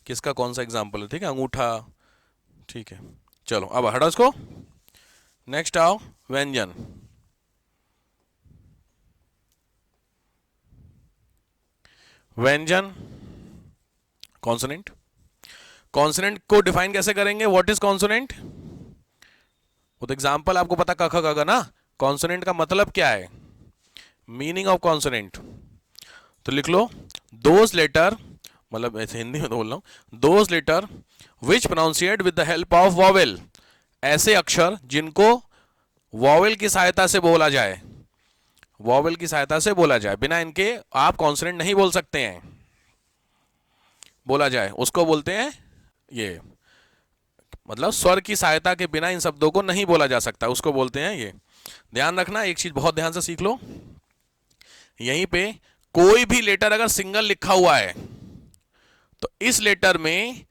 किसका कौन सा एग्जाम्पल है, ठीक है, अंगूठा, ठीक है। चलो अब हटा इसको, नेक्स्ट आओ व्यंजन। व्यंजन कॉन्सोनेंट, कॉन्सोनेंट को डिफाइन कैसे करेंगे, व्हाट इज कॉन्सोनेंट, वो तो एग्जाम्पल आपको पता क ख ग घ ना, कॉन्सोनेंट का मतलब क्या है, मीनिंग ऑफ कॉन्सोनेंट, तो लिख लो दोज लेटर, मतलब ऐसे हिंदी में तो बोल रहा हूं, those letter which pronunciate with the help of vowel, ऐसे अक्षर जिनको वॉवेल की सहायता से बोला जाए, वॉवेल की सहायता से बोला जाए, बिना इनके आप कॉन्सोनेंट नहीं बोल सकते हैं, बोला जाए उसको बोलते हैं ये, मतलब स्वर की सहायता के बिना इन शब्दों को नहीं बोला जा सकता, उसको बोलते हैं ये। ध्यान रखना, एक चीज बहुत ध्यान से सीख लो, यहीं पे कोई भी लेटर अगर सिंगल लिखा हुआ है तो इस लेटर में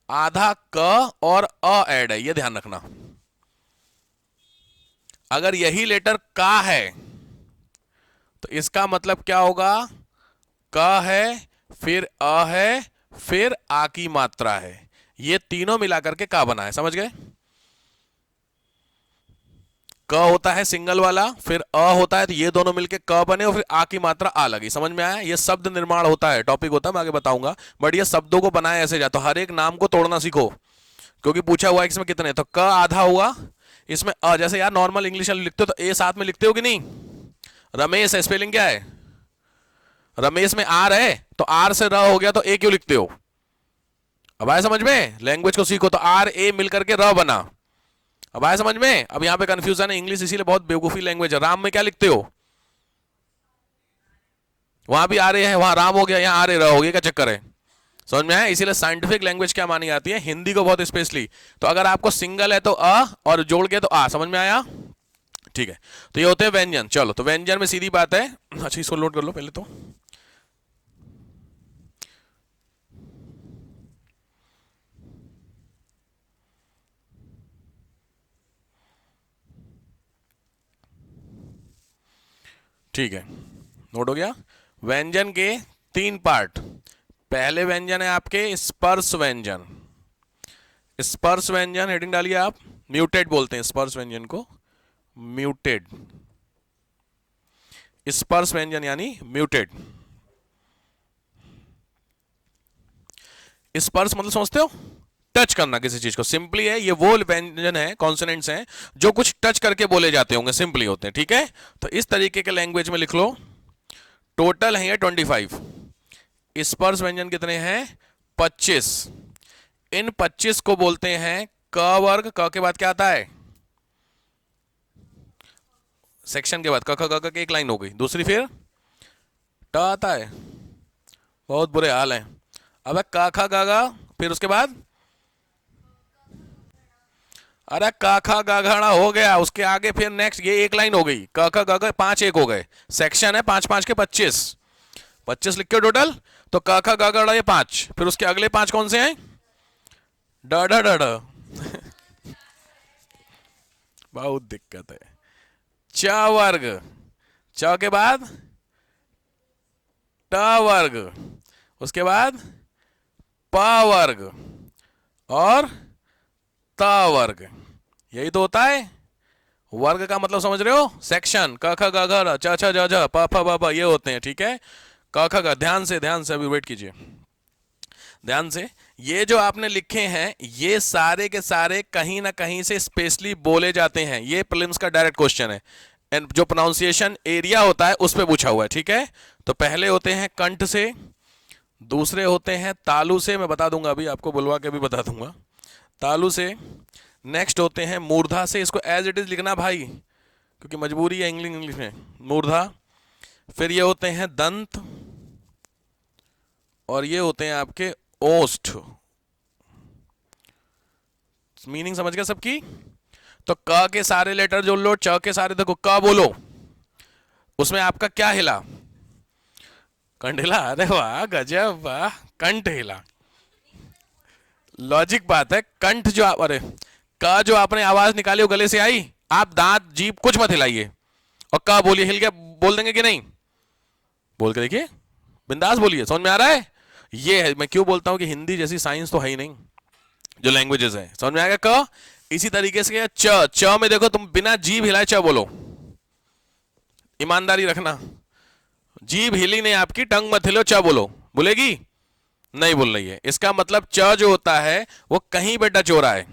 आधा क और अ ऐड है, ये ध्यान रखना। अगर यही लेटर का है तो इसका मतलब क्या होगा, क है, फिर अ है, फिर आ की मात्रा है, ये तीनों मिलाकर के का बना है, समझ गए। क होता है सिंगल वाला, फिर अ होता है, तो ये दोनों मिलके क बने और फिर आ की मात्रा आ लगी, समझ में आया। ये शब्द निर्माण होता है, टॉपिक होता है, मैं आगे बताऊंगा, बट ये शब्दों को बनाए ऐसे जाए, तो हर एक नाम को तोड़ना सीखो, क्योंकि पूछा हुआ है इसमें कितने, तो क आधा हुआ, इसमें अ, जैसे यार नॉर्मल इंग्लिश लिखते हो तो ए साथ में लिखते हो कि नहीं, रमेश है, स्पेलिंग क्या है, रमेश में आर है तो आर से र हो गया, तो ए क्यों लिखते हो, अब आया समझ में, लैंग्वेज को सीखो, तो आर ए मिलकर के र बना, अब आया समझ में। अब यहां पे कंफ्यूजन है, इंग्लिश इसीलिए बहुत बेवकूफी लैंग्वेज है, राम में क्या लिखते हो, वहां भी आ रहे हैं, वहां राम हो गया, यहां आ रहे रह हो गया, क्या चक्कर है, समझ में आया। इसीलिए साइंटिफिक लैंग्वेज क्या मानी जाती है, हिंदी को बहुत स्पेशली, तो अगर आपको सिंगल है तो अ और जोड़ के तो आ, समझ में आया, ठीक है। तो ये होते हैं व्यंजन। चलो तो व्यंजन में सीधी बात है, अच्छा इसको लोड कर लो पहले तो, ठीक है, नोट हो गया। व्यंजन के तीन पार्ट, पहले व्यंजन है आपके स्पर्श व्यंजन, स्पर्श व्यंजन हेडिंग डालिए आप, म्यूटेड बोलते हैं स्पर्श व्यंजन को, म्यूटेड, स्पर्श व्यंजन यानी म्यूटेड। स्पर्श मतलब समझते हो, टच करना किसी चीज को, सिंपली है ये वो व्यंजन है, कॉन्सोनेंट्स हैं जो कुछ टच करके बोले जाते होंगे, सिंपली होते हैं, ठीक है। तो इस तरीके के लैंग्वेज में लिख लो, टोटल है ये 25, स्पर्श व्यंजन कितने हैं 25, इन 25 को बोलते हैं क वर्ग, क के बाद क्या आता है, सेक्शन के बाद क ख ग घ की एक लाइन हो गई, दूसरी फिर ट आता है, बहुत बुरे हाल हैं। अब क ख ग घ, फिर उसके बाद अरे क ख ग घ हो गया, उसके आगे फिर नेक्स्ट ये एक लाइन हो गई, क ख ग घ 5 एक हो गए, सेक्शन है 5 5 के 25, 25 लिख के टोटल, तो क ख ग घ ये 5, फिर उसके अगले 5 कौन से हैं, ड ढ ड ढ बहुत दिक्कत है। च वर्ग, च के बाद ट वर्ग, उसके बाद प वर्ग और त वर्ग, यही तो होता है। वर्ग का मतलब समझ रहे हो, सेक्शन, क ख ग घ च छ ज झ प फ ब भ, ये होते हैं, ठीक है। क ख ग, ध्यान से अभी वेट कीजिए, ध्यान से, ये जो आपने लिखे हैं ये सारे के सारे कहीं ना कहीं से स्पेशली बोले जाते हैं, ये प्रीलिम्स का डायरेक्ट क्वेश्चन है, एंड जो प्रोनाउंसिएशन एरिया होता है उस पर पूछा हुआ है, ठीक है। तो पहले होते हैं कंठ से, दूसरे होते हैं तालु से, मैं बता दूंगा अभी आपको, बुलवा के भी बता दूंगा, तालु से, नेक्स्ट होते हैं मूर्धा से, इसको एज इट इज लिखना भाई क्योंकि मजबूरी है इंग्लिश में, मूर्धा, फिर ये होते हैं दंत, और ये होते हैं आपके ओष्ठ, मीनिंग समझ गए सबकी। तो क के सारे लेटर जोड़ लो, च के सारे, देखो क बोलो, उसमें आपका क्या हिला, कंठ हिला, अरे वाह गजब वाह, कंठ हिला, लॉजिक बात है, कंठ जो आप, अरे क जो आपने आवाज निकाली वो गले से आई, आप दांत जीभ कुछ मत हिलाइए, और क बोलिए, हिल गया, बोल देंगे कि नहीं, बोल के देखिए, बिंदास बोलिए, समझ में आ रहा है। ये है, मैं क्यों बोलता हूं कि हिंदी जैसी साइंस तो है ही नहीं जो लैंग्वेजेस है। समझ में आएगा? क इसी तरीके से च, च में देखो तुम बिना जीभ हिलाए च बोलो, ईमानदारी रखना। जीभ हिली नहीं आपकी, टंग मत हिलो, च बोलो, बोलेगी? नहीं बोल रही है। इसका मतलब च जो होता है वो कहीं पे टच हो रहा है।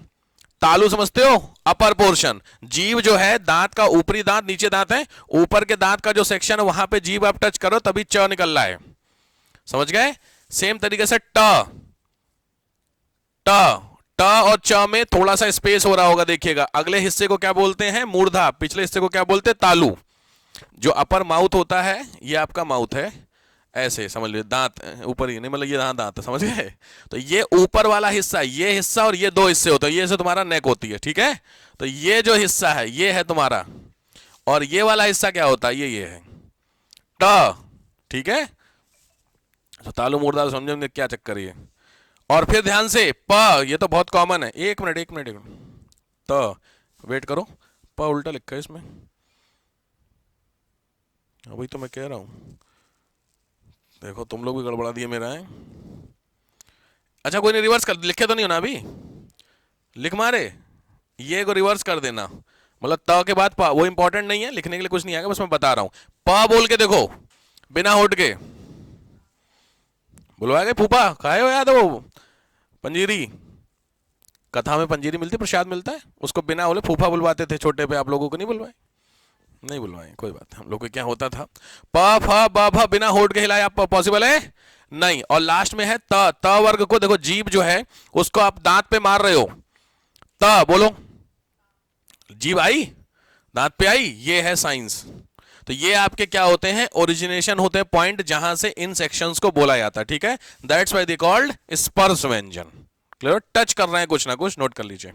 तालु समझते हो? Upper portion. जीभ जो है, दांत का ऊपरी दांत, नीचे दांत है, ऊपर के दांत का जो सेक्शन है वहां पे जीभ आप टच करो तभी च निकल रहा है। समझ गए? सेम तरीके से ट, ट, ट और च में थोड़ा सा स्पेस हो रहा होगा, देखिएगा। अगले हिस्से को क्या बोलते हैं? मूर्धा। पिछले हिस्से को क्या बोलते हैं? तालु। जो अपर माउथ होता है ये आपका माउथ है, ऐसे समझ लीजिए, दांत ऊपर ही नहीं, मतलब ये दांत है, समझ गए? तो ये ऊपर वाला हिस्सा, ये हिस्सा और ये दो हिस्से होते हैं, ये से तुम्हारा नेक होती है, ठीक है? तो ये जो हिस्सा है ये है तुम्हारा, और ये वाला हिस्सा क्या होता है? ये है ट, ठीक है? तो तालु मूर्धा समझेंगे क्या चक्कर ये। और फिर ध्यान से प, ये तो बहुत कॉमन है। एक मिनट एक मिनट एक मिनट, तो वेट करो, प उल्टा लिखा है इसमें, वही तो मैं कह रहा हूं। देखो तुम लोग भी गड़बड़ा दिए मेरा है। अच्छा कोई नहीं, रिवर्स कर, लिखे तो नहीं हो ना अभी? लिख मारे? ये को रिवर्स कर देना, मतलब त के बाद प, वो इंपॉर्टेंट नहीं है, लिखने के लिए कुछ नहीं आएगा, बस मैं बता रहा हूं। प बोल के देखो, बिना होट के। बुलवाएगा फूफा, खाए हो याद हो पंजीरी? कथा में पंजीरी मिलती, प्रसाद मिलता है, उसको बिना बोले फूफा बुलवाते थे छोटे पे। आप लोगों को नहीं बुलवाए? नहीं बुलवाए, कोई बात, हम लोग को क्या होता था, प फ ब भ बिना होठ के हिलाए आप पॉसिबल है नहीं। और लास्ट में है त, त वर्ग को देखो, जीभ जो है उसको आप दांत पे मार रहे हो, त बोलो, जीभ आई, दांत पे आई, ये है साइंस। तो ये आपके क्या होते हैं? ओरिजिनेशन होते हैं, पॉइंट जहां से इन सेक्शंस को बोला जाता है, ठीक है? दैट्स वाई दे कॉल्ड स्पर्श व्यंजन। क्लियर? टच कर रहे हैं कुछ ना कुछ, नोट कर लीजिए।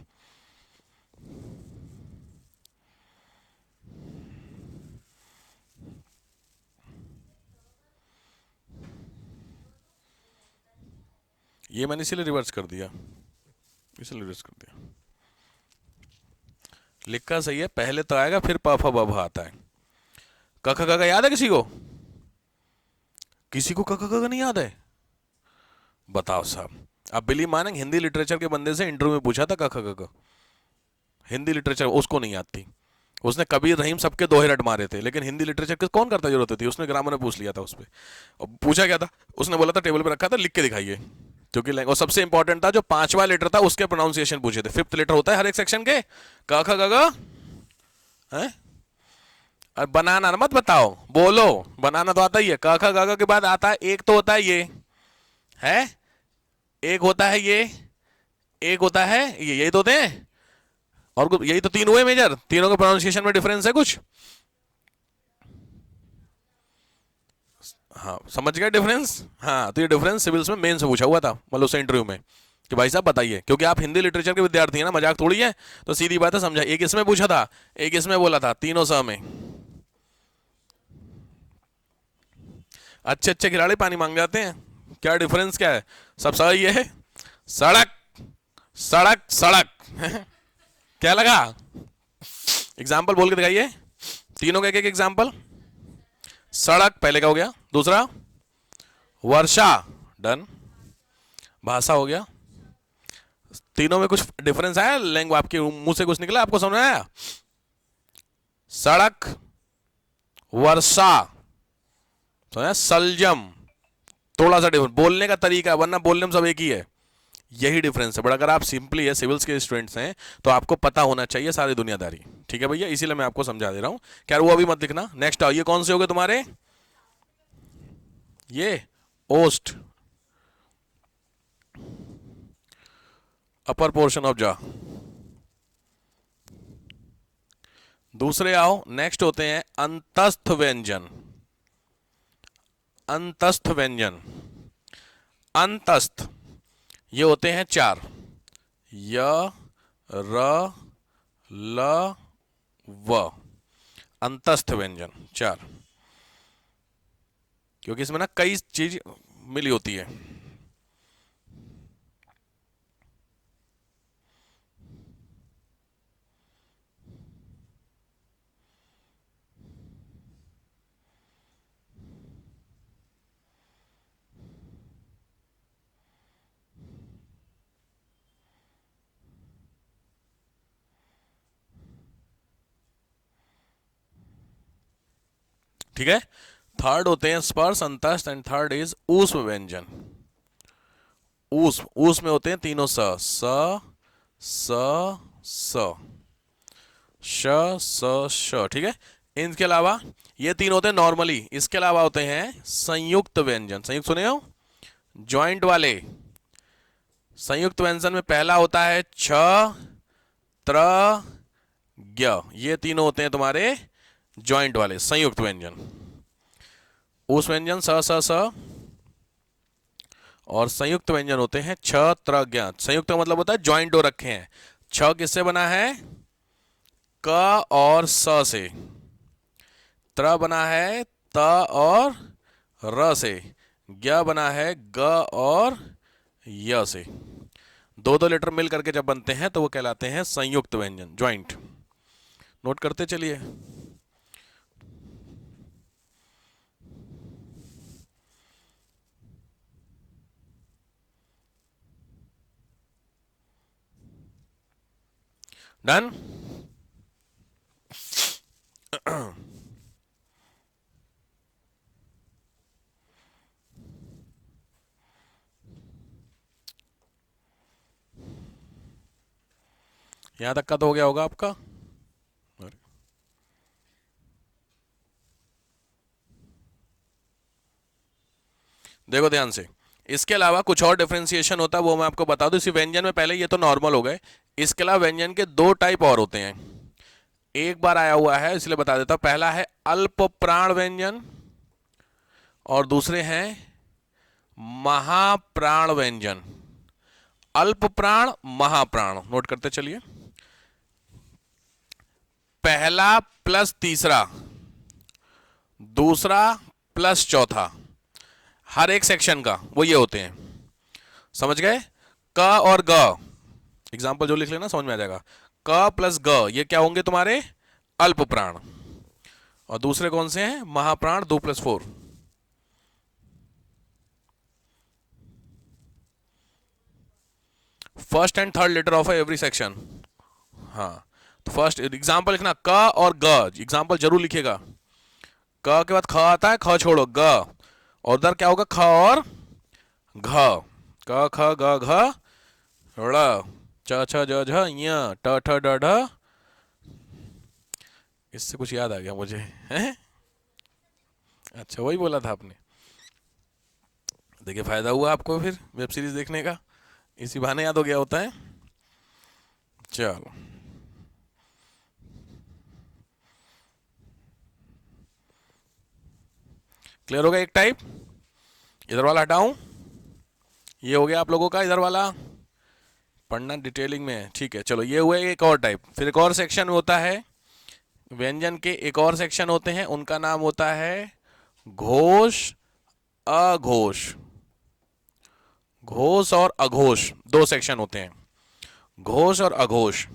ये मैंने इसीलिए रिवर्स कर दिया, इसलिए रिवर्स कर दिया। लिखा सही है, पहले तो आएगा फिर प फ ब भ आता है। क ख ग घ याद है किसी को? किसी को क ख ग घ नहीं याद है? बताओ साहब। आप बिलीव मानेंगे, हिंदी लिटरेचर के बंदे से इंटरव्यू में पूछा था क ख ग घ, हिंदी लिटरेचर, उसको नहीं याद थी। उसने कबीर रहीम सबके दोहे रट मारे थे, लेकिन हिंदी लिटरेचर के कौन करता जरूरत थी? उसने ग्रामर में पूछ लिया था उस पर। और पूछा क्या था? उसने बोला था टेबल पे रखा था, लिख के दिखाइए। क्योंकि और सबसे इंपॉर्टेंट था जो पांचवा लेटर था उसके प्रोनाउंसिएशन पूछे थे। फिफ्थ लेटर होता है हर एक सेक्शन के, क ख ग घ है। और बनाना मत बताओ, बोलो, बनाना तो आता ही है। क ख ग घ के बाद आता है एक, तो होता है ये है, एक होता है ये, एक होता है ये, यही तो होते हैं। और यही तो तीन हुए मेजर, तीनों के प्रोनाउंसिएशन में डिफरेंस है कुछ? हाँ समझ गए डिफरेंस? हाँ, तो ये डिफरेंस सिविल्स में मेन से पूछा हुआ था, मतलब उस इंटरव्यू में, कि भाई साहब बताइए, क्योंकि आप हिंदी लिटरेचर के विद्यार्थी हैं ना, मजाक थोड़ी है। तो सीधी बात है, समझा? एक इसमें पूछा था, एक इसमें बोला था, तीनों स में। अच्छे अच्छे खिलाड़ी पानी मांग जाते हैं, क्या डिफरेंस क्या है? सब सही है। सड़क, सड़क, सड़क क्या लगा? एग्जाम्पल बोल के दिखाइए, तीनों का एक एक एग्जाम्पल। सड़क पहले का हो गया, दूसरा वर्षा, डन, भाषा हो गया। तीनों में कुछ डिफरेंस आया? लैंग्वेज आपके मुंह से कुछ निकला, आपको समझ में आया? सड़क, वर्षा, समझा? सलजम, थोड़ा सा डिफरेंस बोलने का तरीका, वरना बोलने में सब एक ही है, यही डिफरेंस है। बट अगर आप सिंपली है, सिविल्स के स्टूडेंट्स हैं, तो आपको पता होना चाहिए सारी दुनियादारी, ठीक है भैया? इसीलिए मैं आपको समझा दे रहा हूं। क्या वो अभी मत लिखना। नेक्स्ट आओ, ये कौन से हो गए तुम्हारे? ये ओस्ट, अपर पोर्शन ऑफ जा। दूसरे आओ, नेक्स्ट होते हैं अंतस्थ व्यंजन। अंतस्थ व्यंजन, अंतस्थ, ये होते हैं चार, य, र, ल, व। अंतस्थ व्यंजन चार, क्योंकि इसमें ना कई चीज मिली होती है। ठीक है। थर्ड होते हैं स्पर्श, अंतस्थ एंड थर्ड इज ऊष्म व्यंजन। ऊष्म, ऊष्म में होते हैं तीनों स, स, स, श, स, श, ठीक है। इनके अलावा ये तीन होते हैं नॉर्मली, इसके अलावा होते हैं संयुक्त व्यंजन। संयुक्त सुने हो, जॉइंट वाले। संयुक्त व्यंजन में पहला होता है छ, त्र, ज्ञ, ये तीनों होते हैं तुम्हारे जॉइंट वाले संयुक्त व्यंजन। उस व्यंजन स, स, स, और संयुक्त व्यंजन होते हैं छ, त्र, ज्ञ। संयुक्त का मतलब होता है जॉइंट हो रखे हैं। छ किससे बना है, क और स से। त्र बना है त और र से। ज्ञ बना है ग और य से। दो दो लेटर मिल करके जब बनते हैं तो वो कहलाते हैं संयुक्त व्यंजन, ज्वाइंट। नोट करते चलिए। डन। यहां तक का तो हो गया होगा आपका। देखो ध्यान से, इसके अलावा कुछ और डिफरेंशिएशन होता है, वो मैं आपको बता दूं। इसी व्यंजन में पहले ये तो नॉर्मल हो गए, इसके अलावा व्यंजन के दो टाइप और होते हैं। एक बार आया हुआ है इसलिए बता देता हूं। पहला है अल्प प्राण व्यंजन और दूसरे हैं महाप्राण व्यंजन। अल्प प्राण, महाप्राण, नोट करते चलिए। पहला प्लस तीसरा, दूसरा प्लस चौथा, हर एक सेक्शन का वो ये होते हैं। समझ गए। क और ग, एग्जाम्पल जो लिख लेना समझ में आ जाएगा। क प्लस ग ये क्या होंगे तुम्हारे अल्प प्राण, और दूसरे कौन से हैं महाप्राण, 2+4। First and third letter of every section. हाँ, तो फर्स्ट एग्जाम्पल लिखना क और ग, एग्जाम्पल जरूर लिखिएगा। क के बाद ख आता है, ख छोड़ो ग, और उधर क्या होगा ख और घ। क ख ग घ ड़, च छ ज झ ञ, ट ठ ड ढ। इससे कुछ याद आ गया मुझे, हैं? अच्छा वही बोला था आपने। देखिए फायदा हुआ आपको फिर वेब सीरीज देखने का, इसी बहाने याद हो गया होता है। चलो, क्लियर हो गया एक टाइप। इधर वाला हटाऊं, ये हो गया आप लोगों का इधर वाला, पढ़ना डिटेलिंग में है, ठीक है। चलो ये हुआ एक और टाइप। फिर एक और सेक्शन होता है व्यंजन के, एक और सेक्शन होते हैं, उनका नाम होता है घोष अघोष। घोष और अघोष दो सेक्शन होते हैं, घोष और अघोष।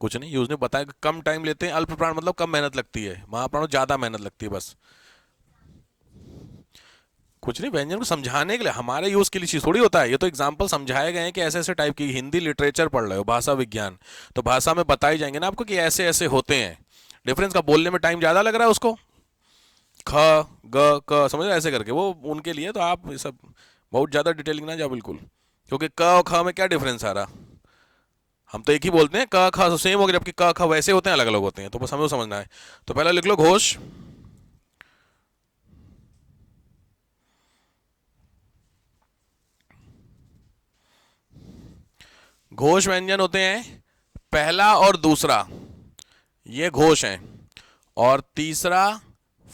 कुछ नहीं, यूज ने बताया कि कम टाइम लेते हैं। अल्प प्राण मतलब कम मेहनत लगती है, महाप्राण ज्यादा मेहनत लगती है बस। कुछ नहीं, व्यंजन को समझाने के लिए, हमारे यूज के लिए चीज थोड़ी होता है। ये तो एग्जाम्पल समझाए गए हैं कि ऐसे ऐसे टाइप की, हिंदी लिटरेचर पढ़ रहे हो, भाषा विज्ञान, तो भाषा में बताई जाएंगे ना आपको कि ऐसे ऐसे होते हैं। डिफरेंस का बोलने में टाइम ज्यादा लग रहा है उसको, ख ग क समझ रहे, ऐसे करके वो उनके लिए। तो आप ये सब बहुत ज्यादा डिटेलिंग ना जाओ बिल्कुल, क्योंकि क और ख में क्या डिफरेंस आ रहा। हम तो एक ही बोलते हैं, क ख सेम हो गया, जबकि क ख वैसे होते हैं, अलग अलग होते हैं। तो बस हमें वो समझना है। तो पहले लिख लो घोष। घोष व्यंजन होते हैं पहला और दूसरा, ये घोष हैं, और तीसरा,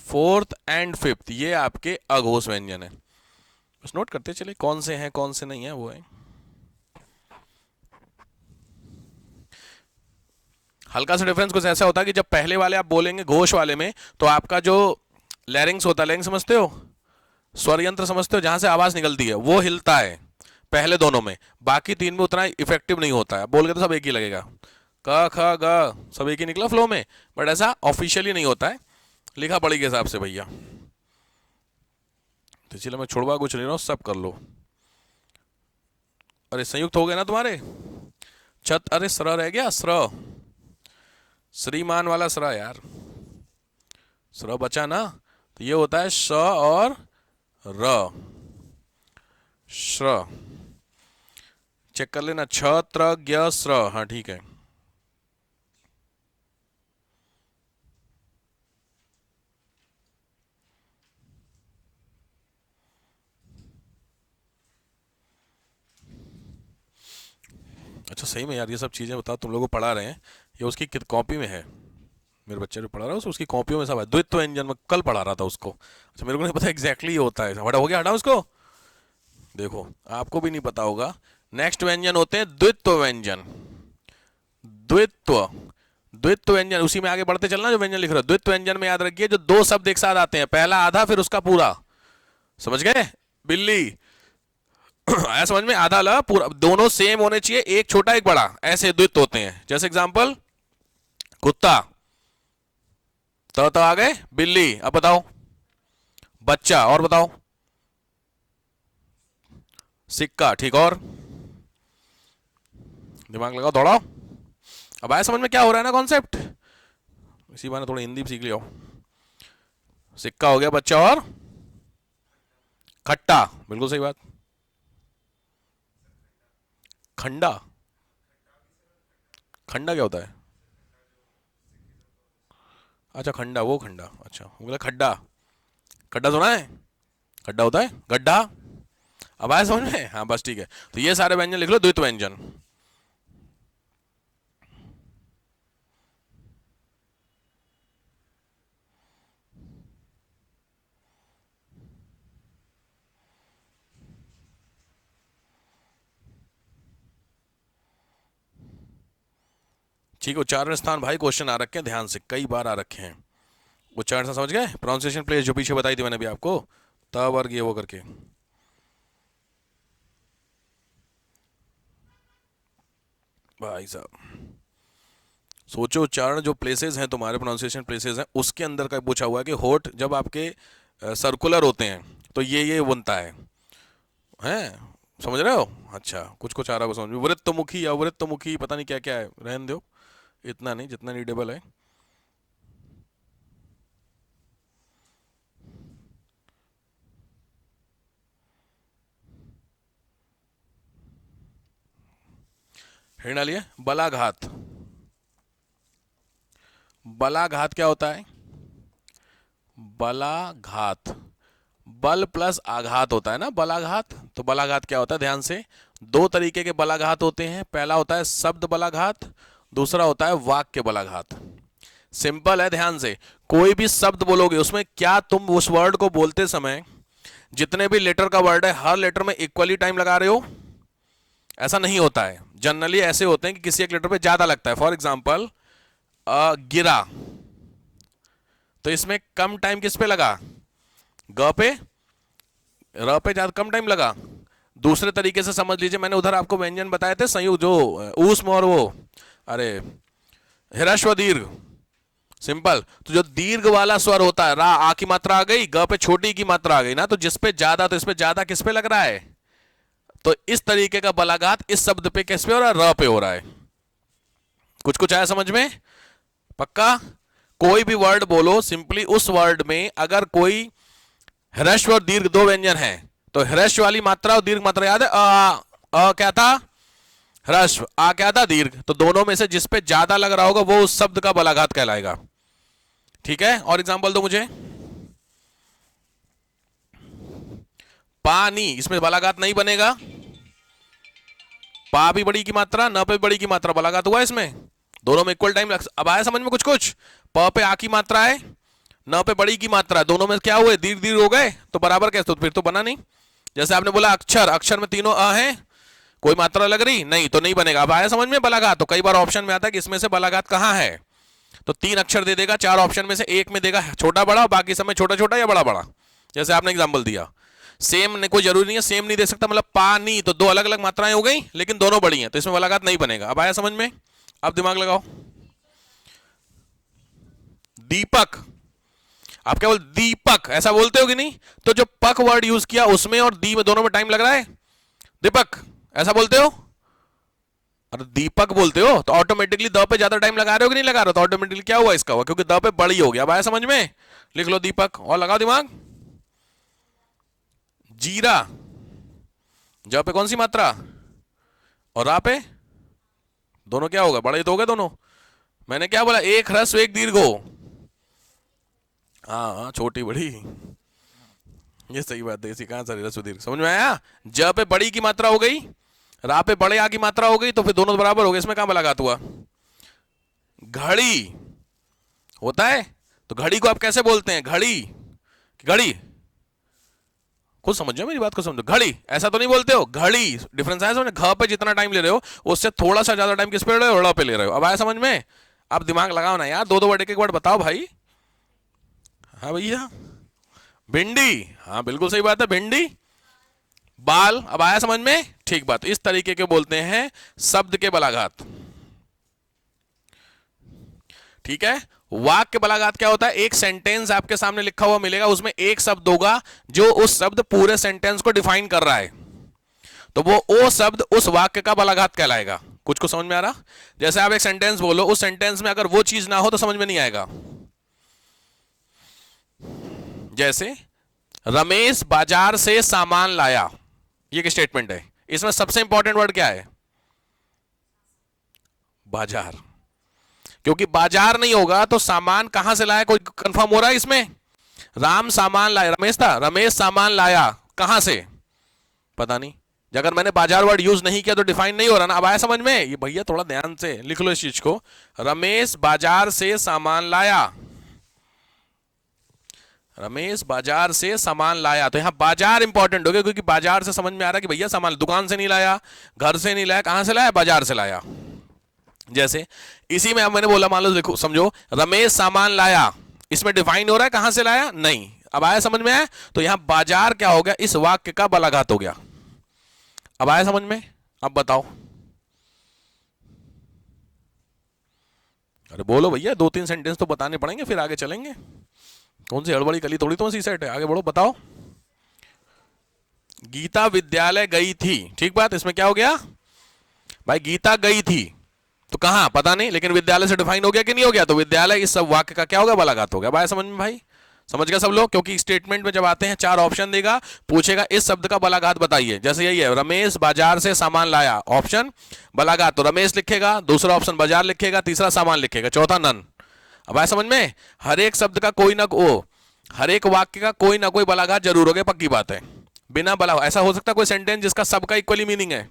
फोर्थ एंड फिफ्थ ये आपके अघोष व्यंजन है। बस नोट करते चलिए कौन से हैं कौन से नहीं है, वो है। हल्का सा डिफरेंस कुछ ऐसा होता है कि जब पहले वाले आप बोलेंगे घोष वाले में, तो आपका जो लैरिंग्स होता है, लैरिंग्स समझते हो, स्वर यंत्र समझते हो, जहां से आवाज निकलती है वो हिलता है पहले दोनों में। बाकी तीन में उतना इफेक्टिव नहीं होता है। बोल के तो सब एक ही लगेगा, क ख ग सब एक ही निकला फ्लो में, बट ऐसा ऑफिशियली नहीं होता है, लिखा पढ़ी के हिसाब से भैया। तो चलो मैं छोड़वा कुछ नहीं रहा हूँ, सब कर लो। अरे संयुक्त हो गए ना तुम्हारे। छत, अरे स्र रह गया, स्र, श्रीमान वाला स्र यार, स्र बचा ना, तो ये होता है श और र, श्र। चेक कर लेना, छ त्र ज्ञ स्र, हाँ ठीक है। अच्छा सही में यार, ये सब चीजें बताओ तुम लोगों को पढ़ा रहे हैं, ये उसकी कॉपी में है, मेरे बच्चे जो पढ़ा रहा है उसकी कॉपियों में सब है। द्वित्व व्यंजन में कल पढ़ा रहा था उसको। अच्छा मेरे को नहीं पता एग्जैक्टली ये होता है, बड़ा हो गया, हटा उसको। देखो आपको भी नहीं पता होगा। नेक्स्ट व्यंजन होते हैं द्वित्व व्यंजन। द्वित्व, द्वित्व व्यंजन उसी में आगे बढ़ते चलना जो व्यंजन लिख रहे हो। द्वित्व व्यंजन में याद रखिए जो दो शब्द एक साथ आते हैं, पहला आधा फिर उसका पूरा, समझ गए? बिल्ली आया समझ में? आधा ला पूरा, दोनों सेम होने चाहिए, एक छोटा एक बड़ा, ऐसे द्वित्व होते हैं। जैसे एग्जांपल कुत्ता, तो आ गए बिल्ली। अब बताओ बच्चा, और बताओ सिक्का, ठीक, और दिमाग लगाओ, दौड़ाओ। अब आया समझ में क्या हो रहा है ना कॉन्सेप्ट? इसी बार थोड़ी हिंदी भी सीख लियो। सिक्का हो गया, बच्चा और खट्टा, बिल्कुल सही बात। खंडा, खंडा क्या होता है? अच्छा खंडा, वो खंडा, अच्छा बोला खड्डा। खड्डा सुना है? खड्डा होता है गड्ढा। अब आया समझ में? हाँ बस ठीक है। तो ये सारे व्यंजन लिख लो, द्वित्व व्यंजन। ठीक है, उच्चारण स्थान भाई क्वेश्चन आ रखे हैं, ध्यान से कई बार आ रखे हैं। उच्चारण से समझ गए? प्रोनाउंसिएशन प्लेस जो पीछे बताई थी मैंने अभी आपको, त वर्ग ये वो करके। भाई साहब सोचो, उच्चारण जो प्लेसेस हैं तुम्हारे, प्रोनाउंसिएशन प्लेसेस हैं, उसके अंदर का पूछा हुआ है कि होठ जब आपके सर्कुलर होते हैं तो ये बनता है, हैं? समझ रहे हो? अच्छा कुछ कुछ आ रहा होगा समझ में। वृत्तमुखी या अवृत्तमुखी, पता नहीं क्या क्या है, रहने दो, इतना नहीं जितना नीडेबल है। हेड डालिए, बलाघात। बलाघात क्या होता है? बलाघात, बल प्लस आघात होता है ना बलाघात। तो बलाघात क्या होता है? ध्यान से, दो तरीके के बलाघात होते हैं। पहला होता है शब्द बलाघात, दूसरा होता है वाक्य बलाघात। सिंपल है, ध्यान से। कोई भी शब्द बोलोगे उसमें क्या तुम उस वर्ड को बोलते समय जितने भी लेटर का वर्ड है हर लेटर में इक्वली टाइम लगा रहे हो? ऐसा नहीं होता है। जनरली ऐसे होते हैं कि किसी एक लेटर पे ज्यादा लगता है। फॉर एग्जाम्पल गिरा, तो इसमें कम टाइम किस पे लगा? ग पे, र पे ज्यादा कम टाइम लगा। दूसरे तरीके से समझ लीजिए, मैंने उधर आपको व्यंजन बताए थे संयुक्त, जो ऊष्म और वो, अरे ह्रस्व दीर्घ। सिंपल, तो जो दीर्घ वाला स्वर होता है, रा आ की मात्रा आ गई, ग पे छोटी की मात्रा आ गई ना, तो जिस पे ज्यादा, तो इस पे ज्यादा किस पे लग रहा है? तो इस तरीके का बलाघात इस शब्द पे किस पे हो रहा है? र पे हो रहा है। कुछ कुछ आया समझ में? पक्का? कोई भी वर्ड बोलो, सिंपली उस वर्ड में अगर कोई ह्रस्व और दीर्घ दो व्यंजन है, तो ह्रस्व वाली मात्रा और दीर्घ मात्रा याद है? अ क्या था? ह्रस्व, आ क्या था? दीर्घ। तो दोनों में से जिस पे ज्यादा लग रहा होगा वो उस शब्द का बलाघात कहलाएगा। ठीक है, और एग्जांपल दो मुझे। पानी, इसमें बलाघात नहीं बनेगा। पा भी बड़ी की मात्रा, न पे बड़ी की मात्रा, बलाघात हुआ इसमें। दोनों में इक्वल टाइम लग। अब आया समझ में कुछ कुछ? प पे आ की मात्रा है, न पे बड़ी की मात्रा, दोनों में क्या हुए? दीर्घ दीर्घ हो गए, तो बराबर कैसे? तो फिर तो बना नहीं। जैसे आपने बोला अक्षर, अक्षर में तीनों अ हैं, कोई मात्रा लग रही नहीं, तो नहीं बनेगा। अब आया समझ में बलाघात? तो कई बार ऑप्शन में आता है कि इसमें से बलाघात कहां है, तो तीन अक्षर दे देगा, चार ऑप्शन में से एक में देगा छोटा बड़ा, बाकी समय छोटा छोटा या बड़ा बड़ा, जैसे आपने एग्जाम्पल दिया। सेम ने कोई जरूरी नहीं है, सेम नहीं दे सकता, मतलब पानी, तो दो अलग अलग मात्राएं हो गई लेकिन दोनों बड़ी हैं, तो इसमें बलाघात नहीं बनेगा। अब आया समझ में? अब दिमाग लगाओ। दीपक, आप क्या बोल, दीपक ऐसा बोलते हो कि नहीं? तो जो पक वर्ड यूज किया उसमें और दी में, दोनों में टाइम लग रहा है। दीपक ऐसा बोलते हो? अरे दीपक बोलते हो तो ऑटोमेटिकली द पे ज्यादा टाइम लगा रहे हो कि नहीं लगा रहे हो, तो ऑटोमेटिकली क्या हुआ इसका हुआ, क्योंकि द पे बड़ी हो गया। अब आया समझ में? लिख लो दीपक और लगाओ दिमाग। जीरा, ज पे कौन सी मात्रा और रा पे दोनों क्या होगा, बड़े तो हो गए दोनों। मैंने क्या बोला, एक ह्रस्व एक दीर्घ हो। हाँ हाँ, छोटी बड़ी, ये सही बात है, इसी कहां सारी ह्रस्व दीर्घ, समझ में आया? ज पे बड़ी की मात्रा हो गई, रा पे बड़े आ की मात्रा हो गई, तो फिर दोनों बराबर हो गए, इसमें कहां बलाघात हुआ? घड़ी होता है तो घड़ी को आप कैसे बोलते हैं, घड़ी, घड़ी, खुद समझो मेरी बात को, समझो, घड़ी ऐसा तो नहीं बोलते हो, घड़ी, डिफरेंस है समझ? घ पे जितना टाइम ले रहे हो उससे थोड़ा सा ज्यादा टाइम किस पे ले रहे हो, ड़ पे ले रहे हो। अब आया समझ में? आप दिमाग लगाओ ना यार, दो दो वर्ड एक एक वर्ड बताओ भाई। हाँ भैया, भिंडी, हाँ बिल्कुल सही बात है, भिंडी। बाल, अब आया समझ में? ठीक बात, इस तरीके के बोलते हैं शब्द के बलाघात। ठीक है, वाक्य बलाघात क्या होता है? एक सेंटेंस आपके सामने लिखा हुआ मिलेगा, उसमें एक शब्द होगा जो उस शब्द पूरे सेंटेंस को डिफाइन कर रहा है, तो वो ओ शब्द उस वाक्य का बलाघात कहलाएगा। कुछ को समझ में आ रहा? जैसे आप एक सेंटेंस बोलो, उस सेंटेंस में अगर वो चीज ना हो तो समझ में नहीं आएगा। जैसे रमेश बाजार से सामान लाया, ये क्या स्टेटमेंट है? इसमें सबसे इंपॉर्टेंट वर्ड क्या है? बाजार, क्योंकि बाजार नहीं होगा तो सामान कहां से लाया, कोई कंफर्म हो रहा है इसमें? राम सामान लाया, रमेश था, रमेश सामान लाया कहां से, पता नहीं। अगर मैंने बाजार वर्ड यूज नहीं किया तो डिफाइन नहीं हो रहा ना। अब आया समझ में? ये भैया थोड़ा ध्यान से लिख लो इस चीज को, रमेश बाजार से सामान लाया, रमेश बाजार से सामान लाया, तो यहां बाजार इंपॉर्टेंट हो गया, क्योंकि बाजार से समझ में आ रहा है कि भैया सामान दुकान से नहीं लाया, घर से नहीं लाया, कहां से लाया, बाजार से लाया। जैसे इसी में अब मैंने बोला, मान लो देखो समझो, रमेश सामान लाया, इसमें डिफाइन हो रहा है कहां से लाया, नहीं। अब आया समझ में? आया? तो यहां बाजार क्या हो गया, इस वाक्य का बलाघात हो गया। अब आया समझ में? अब बताओ, अरे बोलो भैया, दो तीन सेंटेंस तो बताने पड़ेंगे फिर आगे चलेंगे, कौन सी हड़बड़ी कली थोड़ी तो सी सेट है, आगे बढ़ो बताओ। गीता विद्यालय गई थी, ठीक बात, इसमें क्या हो गया भाई, गीता गई थी तो कहां पता नहीं, लेकिन विद्यालय से डिफाइन हो गया कि नहीं हो गया, तो विद्यालय इस सब वाक्य का क्या होगा, बलाघात हो गया। भाई समझ में? भाई समझ गए सब लोग? क्योंकि स्टेटमेंट में जब आते हैं चार ऑप्शन देगा, पूछेगा इस शब्द का बलाघात बताइए, जैसे यही है, रमेश बाजार से सामान लाया, ऑप्शन बलाघात, तो रमेश लिखेगा, दूसरा ऑप्शन बाजार लिखेगा, तीसरा सामान लिखेगा, चौथा नन। अब आया समझ में? हर एक शब्द का कोई ना हर एक वाक्य का कोई ना कोई बलाघात जरूर हो गया, पक्की बात है। बिना बला, ऐसा हो सकता है कोई सेंटेंस जिसका सबका इक्वली मीनिंग है,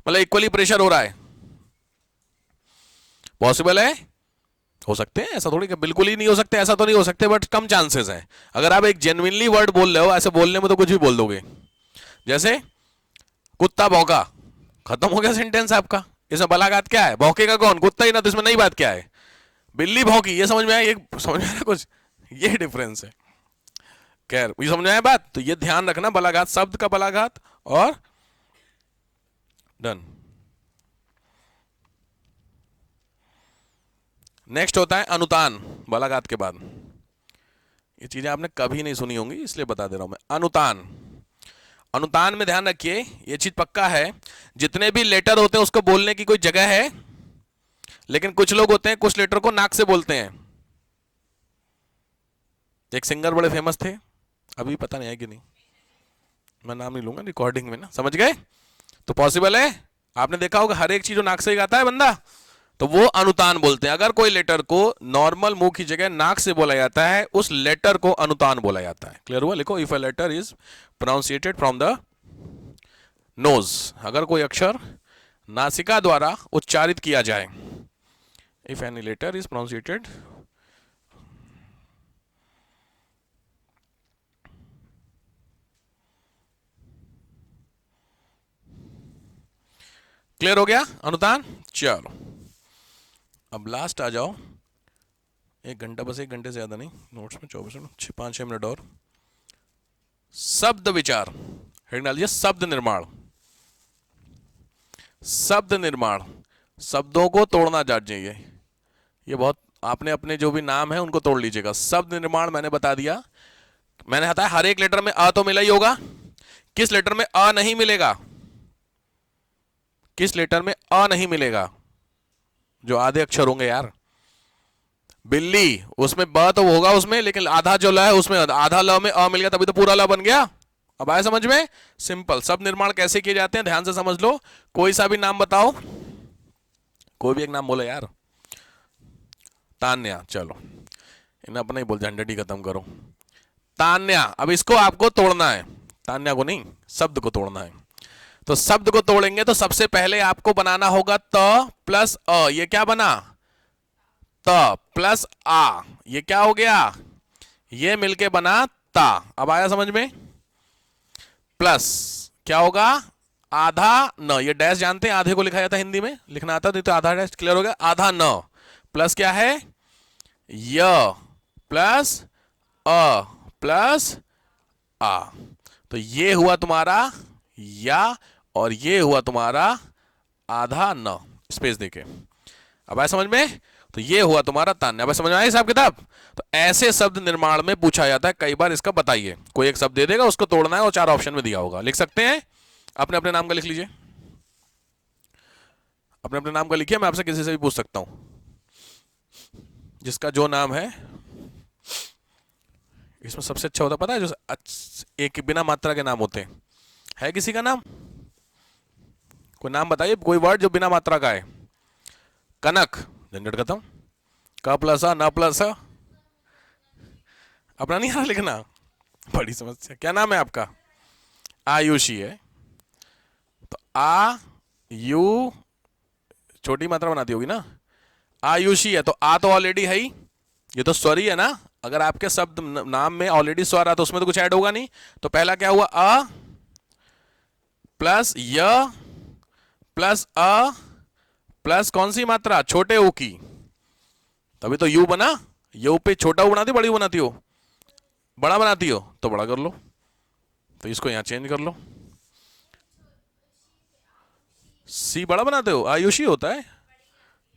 मतलब इक्वली प्रेशर हो रहा है, पॉसिबल है, हो सकते हैं, ऐसा थोड़ी कि बिल्कुल ही नहीं हो सकते, ऐसा तो नहीं हो सकते, बट कम चांसेस हैं। अगर आप एक जेन्युइनली वर्ड बोल रहे हो, ऐसे बोलने में तो कुछ भी बोल दोगे, जैसे कुत्ता भौंका, खत्म हो गया सेंटेंस आपका। इसमें बलाघात क्या है, भौंकेगा कौन, कुत्ता ही ना, तो इसमें नई बात क्या है, बिल्ली भौंकी, ये समझ में आया? ये समझ में आया कुछ, ये डिफरेंस है। खैर, ये समझ में आया बात? तो ये ध्यान रखना, बलाघात, शब्द का बलाघात, और डन। नेक्स्ट होता है अनुतान, बलाघात के बाद। ये चीजें आपने कभी नहीं सुनी होंगी, इसलिए बता दे रहा हूं मैं। अनुतान, अनुतान में ध्यान रखिए, ये चीज पक्का है, जितने भी लेटर होते हैं उसको बोलने की कोई जगह है, लेकिन कुछ लोग होते हैं कुछ लेटर को नाक से बोलते हैं। एक सिंगर बड़े फेमस थे, अभी पता नहीं है कि नहीं, मैं नाम नहीं लूंगा रिकॉर्डिंग में ना, समझ गए? तो पॉसिबल है, आपने देखा होगा हर एक चीज नाक से ही गाता है बंदा, तो वो अनुतान बोलते हैं। अगर कोई लेटर को नॉर्मल मुंह की जगह नाक से बोला जाता है, उस लेटर को अनुतान बोला जाता है। क्लियर हुआ? लिखो, if a letter is pronounciated from the nose, अगर कोई अक्षर नासिका द्वारा उच्चारित किया जाए, if any letter is pronounciated, clear हो गया अनुतान? चलो अब लास्ट आ जाओ, एक घंटा, बस एक घंटे से ज्यादा नहीं, नोट्स में 24 मिनट, 5-6 मिनट और। शब्द विचार, हेडिंग डाल दिया, शब्द निर्माण। शब्द निर्माण, शब्दों को तोड़ना जान जाइए, ये बहुत, आपने अपने जो भी नाम है उनको तोड़ लीजिएगा। शब्द निर्माण मैंने बता दिया, मैंने बताया हर एक लेटर में अ तो मिला ही होगा, किस लेटर में अ नहीं मिलेगा, किस लेटर में अ नहीं मिलेगा? जो आधे अक्षर होंगे यार। बिल्ली, उसमें ब तो होगा उसमें, लेकिन आधा जो ल है उसमें आधा ल में अ मिल गया, तभी तो पूरा ल बन गया। अब आया समझ में? सिंपल। शब्द निर्माण कैसे किए जाते हैं ध्यान से समझ लो। कोई सा भी नाम बताओ, कोई भी एक नाम बोलो यार। तान्या, चलो इन्हें अपना ही बोल, झंझट ही खत्म करो। तान्या, अब इसको आपको तोड़ना है, तान्या को नहीं, शब्द को तोड़ना है। तो शब्द को तोड़ेंगे तो सबसे पहले आपको बनाना होगा त प्लस अ। ये क्या बना? त प्लस आ। ये क्या हो गया? ये मिलके बना ता। अब आया समझ में? प्लस क्या होगा? आधा न। ये डैश जानते हैं, आधे को लिखा जाता है हिंदी में, लिखना आता तो आधा डैश। क्लियर हो गया? आधा न प्लस क्या है? य प्लस अ प्लस आ। तो ये हुआ तुम्हारा या, और ये हुआ तुम्हारा आधा न, स्पेस देके। अब आया समझ में? तो ये हुआ तुम्हारा तान्या। अब समझ में आया हिसाब किताब? तो ऐसे शब्द निर्माण में पूछा जाता है कई बार। इसका बताइए, कोई एक शब्द दे देगा, उसको तोड़ना है और 4 ऑप्शन में दिया होगा। लिख सकते हैं? अपने अपने नाम का लिख लीजिए, अपने अपने नाम का लिखिए। मैं आपसे किसी से भी पूछ सकता हूं, जिसका जो नाम है। इसमें सबसे अच्छा होता पता है, जो एक बिना मात्रा के नाम होते हैं। है किसी का नाम? कोई नाम बताइए, कोई वर्ड जो बिना मात्रा का है। कनक, झंझट खत्म। क प्लस अ, न प्लस अ। अपना नहीं आ रहा लिखना, बड़ी समस्या। क्या नाम है आपका? आयुषी है। तो आ यू छोटी मात्रा बनाती होगी ना, आयुषी है। तो आ तो ऑलरेडी है ही, ये तो स्वर ही है ना। अगर आपके शब्द नाम में ऑलरेडी स्वर आ तो उसमें तो कुछ ऐड होगा नहीं। तो पहला क्या हुआ? अ प्लस य प्लस अ प्लस कौन सी मात्रा? छोटे ऊ की, तभी तो यू बना। यू पे छोटा ऊ बनाती हो, बड़ी बनाती हो? बड़ा बनाती हो, तो बड़ा कर लो। तो इसको यहां चेंज कर लो। सी बड़ा बनाते हो, आयुषी होता है।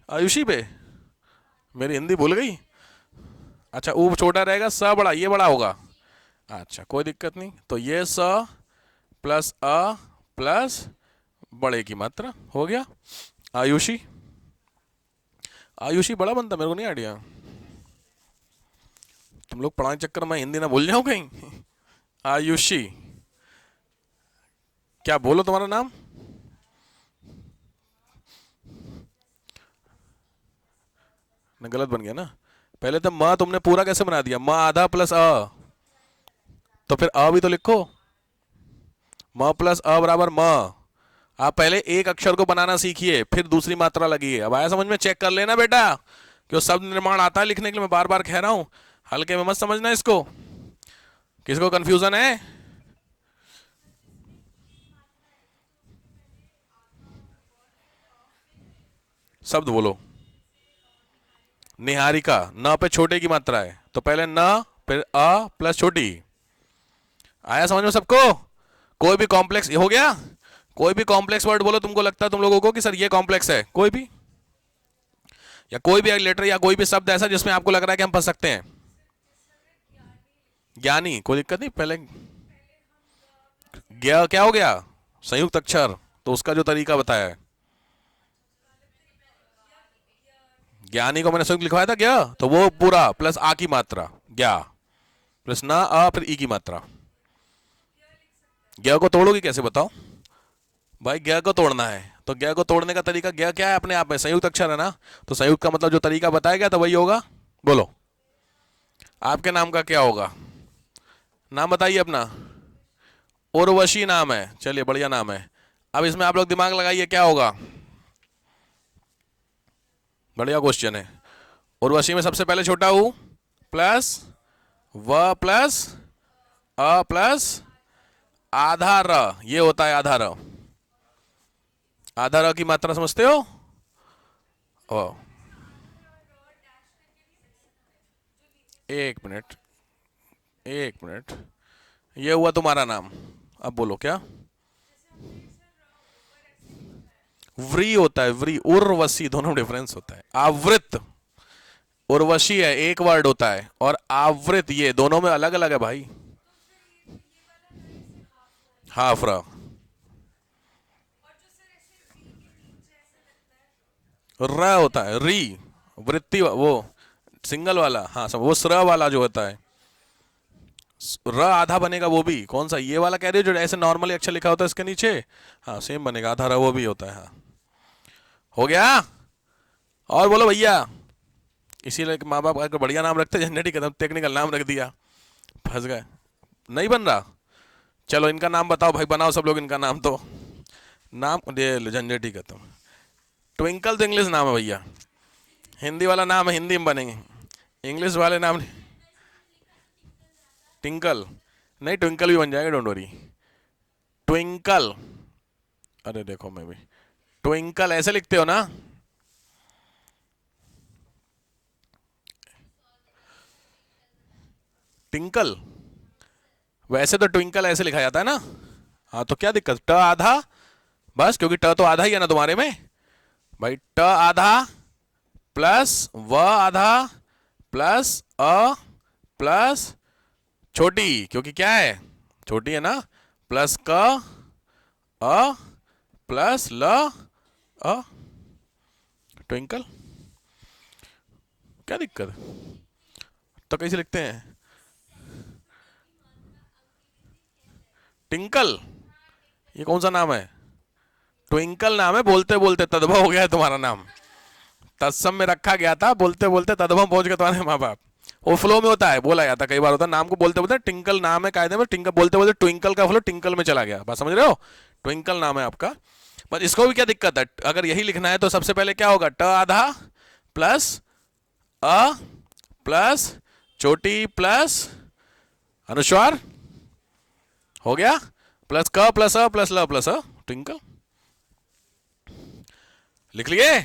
आयुषी पे मेरी हिंदी भूल गई। अच्छा, ऊ छोटा रहेगा, स बड़ा, ये बड़ा होगा। अच्छा, कोई दिक्कत नहीं। तो ये स प्लस अ प्लस बड़े की मात्रा हो गया आयुषी। आयुषी बड़ा बनता, मेरे को नहीं आइडिया। तुम लोग पढ़ाने चक्कर में हिंदी ना भूल जाओ कहीं। आयुषी, क्या बोलो तुम्हारा नाम? ना गलत बन गया ना। पहले तो म तुमने पूरा कैसे बना दिया? म आधा प्लस अ, तो फिर अ भी तो लिखो। म प्लस अ बराबर म। आप पहले एक अक्षर को बनाना सीखिए, फिर दूसरी मात्रा लगिए। अब आया समझ में? चेक कर लेना बेटा, क्यों शब्द निर्माण आता है लिखने के लिए। मैं बार बार कह रहा हूं, हल्के में मत समझना इसको। किसको कंफ्यूजन है? शब्द बोलो। निहारिका, न पे छोटे की मात्रा है, तो पहले न फिर अ प्लस छोटी। आया समझ में सबको? कोई भी कॉम्प्लेक्स हो गया? कोई भी कॉम्प्लेक्स वर्ड बोलो तुमको लगता है तुम लोगों को कि सर ये कॉम्प्लेक्स है, कोई भी, या कोई भी लेटर या कोई भी शब्द ऐसा जिसमें आपको लग रहा है कि हम फंस सकते हैं। ज्ञानी, कोई दिक्कत नहीं। पहले ज्ञ क्या हो गया? संयुक्त अक्षर, तो उसका जो तरीका बताया है। ज्ञानी को मैंने संयुक्त लिखवाया था ज्ञ, तो वो पूरा प्लस आ की मात्रा, ज्ञा प्लस ना अ फिर ई की मात्रा। ज्ञ को तोड़ोगी कैसे बताओ? भाई ज्ञ को तोड़ना है, तो ज्ञ को तोड़ने का तरीका, ज्ञ क्या है अपने आप में? संयुक्त अक्षर है ना। तो संयुक्त का मतलब जो तरीका बताया गया तो वही होगा। बोलो, आपके नाम का क्या होगा? नाम बताइए अपना। उर्वशी नाम है, चलिए बढ़िया नाम है। अब इसमें आप लोग दिमाग लगाइए, क्या होगा? बढ़िया क्वेश्चन है। उर्वशी में सबसे पहले छोटा ऊ प्लस व प्लस अ प्लस आधा र, ये होता है आधा र। आधा र की मात्रा समझते हो? ओ, एक मिनट, एक मिनट। ये हुआ तुम्हारा नाम। अब बोलो क्या? व्री होता है, व्री। उर्वशी दोनों डिफरेंस होता है। आवृत, उर्वशी है एक वर्ड होता है, और आवृत ये दोनों में अलग अलग है भाई। हाफ र, र होता है, री, वृत्ति वो सिंगल वाला, हाँ सब वो स्र वाला जो होता है, र आधा बनेगा वो भी, कौन सा ये वाला कह रहे हो जो ऐसे नॉर्मली अक्षर लिखा होता है इसके नीचे, हाँ सेम बनेगा, आधा र वो भी होता है, हाँ हो गया। और बोलो भैया, इसीलिए माँ बाप अगर बढ़िया नाम रखते, जेनेटिक एकदम टेक्निकल नाम रख दिया, फंस गए, नहीं बन रहा। चलो इनका नाम बताओ भाई, बनाओ सब लोग इनका नाम, तो नाम ये झंझट ही खत्म। ट्विंकल तो इंग्लिश नाम है भैया, हिंदी वाला नाम है, हिंदी में बनेंगे, इंग्लिश वाले नाम नहीं। टिंकल नहीं, ट्विंकल भी बन जाएगा, डोंट वरी। ट्विंकल, अरे देखो मैं भी, ट्विंकल ऐसे लिखते हो ना, टिंकल, वैसे तो ट्विंकल ऐसे लिखा जाता है ना, हाँ तो क्या दिक्कत, ट आधा, बस क्योंकि ट तो आधा ही है ना तुम्हारे में भाई, ट आधा प्लस व आधा प्लस अ प्लस छोटी, क्योंकि क्या है छोटी है ना, प्लस क अ प्लस ल अ, ट्विंकल, क्या दिक्कत है? तो कैसे लिखते हैं, टिंकल, ये कौन सा नाम है, ट्विंकल नाम है, बोलते बोलते तदभव हो गया है तुम्हारा नाम, तत्सम में रखा गया था, बोलते बोलते तदभव पहुंच गए तुम्हारे माँ बाप, वो फ्लो में होता है, बोला जाता है कई बार, होता है नाम को बोलते बोलते, टिंकल नाम है कायदे में, टिंकल बोलते बोलते ट्विंकल का फ्लो टिंकल में चला गया, बात समझ रहे हो, ट्विंकल नाम है आपका। बस इसको भी क्या दिक्कत है, अगर यही लिखना है तो सबसे पहले क्या होगा, ट आधा प्लस अ प्लस चोटी प्लस अनुस्वार, हो गया, प्लस क प्लस अ प्लस ल प्लस अ, ट्विंकल, लिख लिए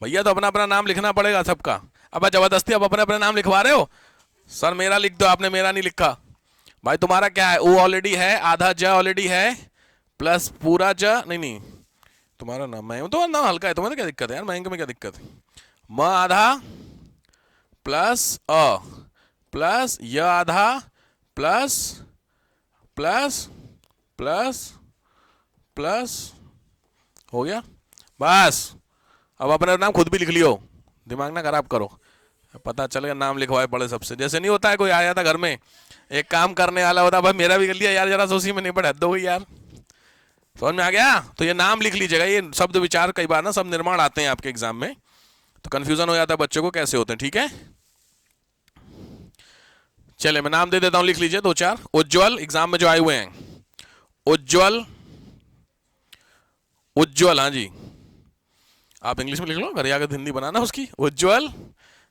भैया। तो अपना अपना नाम लिखना पड़ेगा सबका, अब जबरदस्ती अब अपने अपने नाम लिखवा रहे हो, सर मेरा लिख दो, आपने मेरा नहीं लिखा भाई, तुम्हारा क्या है, ओ ऑलरेडी है, आधा ज ऑलरेडी है, प्लस पूरा ज नहीं नहीं, तुम्हारा नाम मैं तो नाम हल्का है, तुम्हें तो क्या दिक्कत है यार, मयंक में क्या दिक्कत है, म आधा प्लस अ प्लस य आधा प्लस प्लस प्लस प्लस, हो गया बस। अब अपना नाम खुद भी लिख लियो, दिमाग ना खराब करो, पता चलेगा नाम लिखवाए पड़े सबसे, जैसे नहीं होता है कोई आया था घर में, एक काम करने वाला होता, भाई मेरा भी कर लिया यार, जरा सा उसी में निपट, हद हो गई यार, समझ में आ गया। तो ये नाम लिख लीजिएगा, ये शब्द विचार कई बार ना सब निर्माण आते हैं आपके एग्जाम में, तो कंफ्यूजन हो जाता है बच्चों को कैसे होते हैं, ठीक है। चले मैं नाम दे देता हूं, लिख लीजिए दो चार, उज्जवल, एग्जाम में जो आए हुए हैं, उज्जवल, उज्जवल, हाँ जी, आप इंग्लिश में लिख लो, घर आकर हिंदी बनाना उसकी, उज्जवल,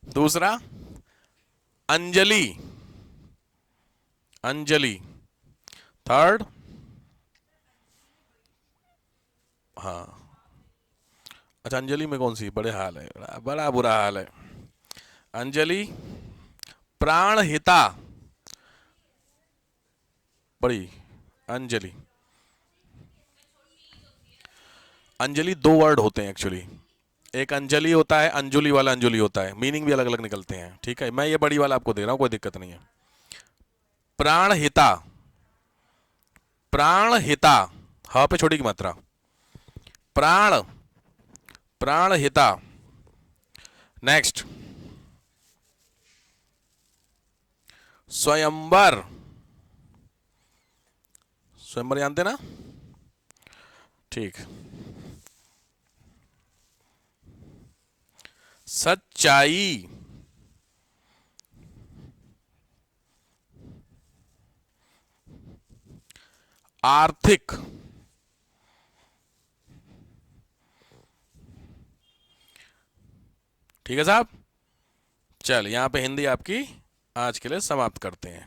दूसरा अंजलि, अंजलि, थर्ड, हाँ अच्छा अंजलि में कौन सी, बड़े हाल है, बड़ा बुरा हाल है, अंजलि, प्राणहिता, बड़ी अंजलि, अंजलि दो वर्ड होते हैं एक्चुअली, एक अंजलि होता है, अंजुली वाला अंजुली होता है, मीनिंग भी अलग अलग निकलते हैं, ठीक है, मैं ये बड़ी वाला आपको दे रहा हूं, कोई दिक्कत नहीं है। प्राणहिता, प्राणहिता, ह पे छोटी की मात्रा, प्राण, प्राणहिता, नेक्स्ट स्वयंवर, स्वयंवर जानते ना, ठीक, सच्चाई, आर्थिक, ठीक है साहब। चल यहां पे हिंदी आपकी आज के लिए समाप्त करते हैं।